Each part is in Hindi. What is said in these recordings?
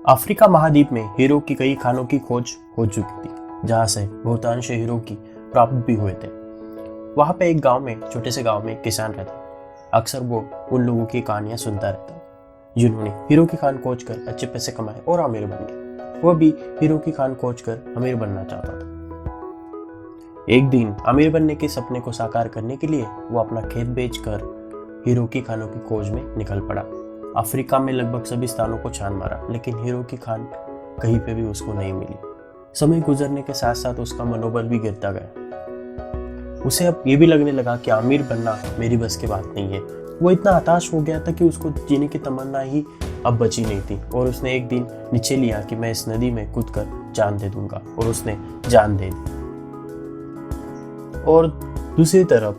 अफ्रीका महाद्वीप में हीरो की कई खानों की खोज हो चुकी थी, जहां से बहुतांश हीरो की प्राप्त भी हुए थे। वहां पे एक गांव में, छोटे से गांव में एक किसान रहता। अक्सर वो उन लोगों की कहानियां सुनता रहता जिन्होंने हीरो की खान खोज कर अच्छे पैसे कमाए और अमीर बन गए। वह भी हीरो की खान खोज कर अमीर बनना चाहता था। एक दिन अमीर बनने के सपने को साकार करने के लिए वो अपना खेत बेचकर हीरो की खानों की खोज में निकल पड़ा। अफ्रीका में लगभग सभी स्थानों को छान मारा, लेकिन हीरो की खान कहीं पे भी उसको नहीं मिली। समय गुजरने के साथ साथ उसका मनोबल भी गिरता गया। उसे अब ये भी लगने लगा कि अमीर बनना मेरी बस की बात नहीं है। वो इतना हताश हो गया था कि उसको जीने की तमन्ना ही अब बची नहीं थी, और उसने एक दिन निश्चय लिया कि मैं इस नदी में कूदकर जान दे दूंगा, और उसने जान दे दी। और दूसरी तरफ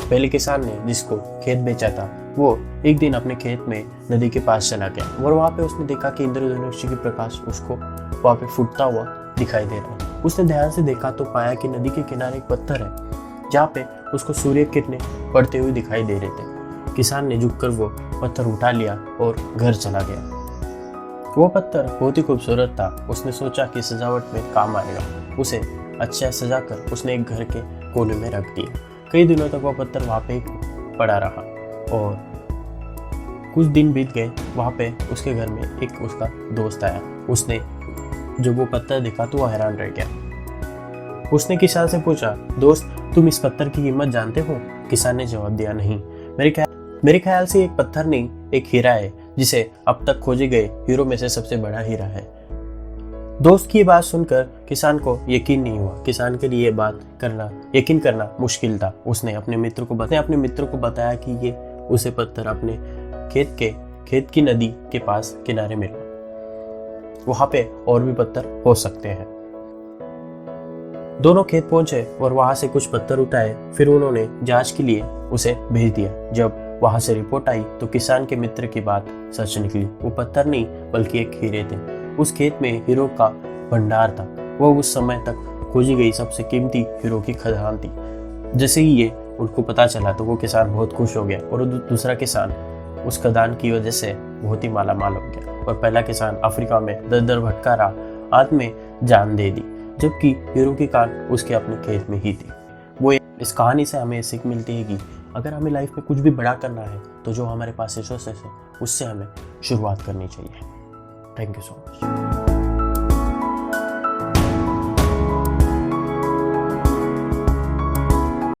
पहले किसान ने जिसको खेत बेचा था, वो एक दिन अपने खेत में नदी के पास चला गया और वहां पे उसने देखा कि इंद्रधनुष की प्रकाश उसको वहां पे फूटता हुआ दिखाई दे रहा है। उसने ध्यान से देखा तो पाया कि नदी के किनारे एक पत्थर है, जहाँ पे उसको सूर्य किरणें पड़ते हुए दिखाई दे रहे थे। किसान ने झुककर वो पत्थर उठा लिया और घर चला गया। वो पत्थर बहुत ही खूबसूरत था। उसने सोचा कि सजावट में काम आएगा। उसे अच्छा सजाकर उसने एक घर के कोने में रख दिया। कई दिनों तक वह पत्थर वहां पे पड़ा रहा और कुछ दिन बीत गए। वहां पे उसके घर में एक उसका दोस्त आया। उसने जब वो पत्थर देखा तो वह हैरान रह गया। उसने किसान से पूछा, दोस्त, तुम इस पत्थर की कीमत जानते हो? किसान ने जवाब दिया, नहीं। मेरे ख्याल से एक पत्थर नहीं, एक हीरा है, जिसे अब तक खोजे गए हीरो में से सबसे बड़ा हीरा है। दोस्त की बात सुनकर किसान को यकीन नहीं हुआ। किसान के लिए ये बात यकीन करना मुश्किल था। उसने अपने मित्र को बताया कि ये उसे पत्थर अपने खेत की नदी के पास किनारे मिला। वहां पे और भी पत्थर हो सकते हैं। दोनों खेत पहुंचे और वहां से कुछ पत्थर उठाए। फिर उन्होंने जांच के लिए उसे भेज दिया। जब वहां से रिपोर्ट आई तो किसान के मित्र की बात सच निकली। वो पत्थर नहीं बल्कि एक हीरे थे। उस खेत में हीरो का भंडार था। वह उस समय तक खोजी गई सबसे कीमती हीरो की खदान थी। जैसे ही ये उनको पता चला तो वो किसान बहुत खुश हो गया, और दूसरा किसान उस खदान की वजह से बहुत ही माला माल हो गया। और पहला किसान अफ्रीका में दर दर भटका रहा, अंत में जान दे दी, जबकि हीरो की खान उसके अपने खेत में ही थी। इस कहानी से हमें सीख मिलती है कि अगर हमें लाइफ में कुछ भी बड़ा करना है तो जो हमारे पास रिसोर्सेस है उससे हमें शुरुआत करनी चाहिए। Thank you so much.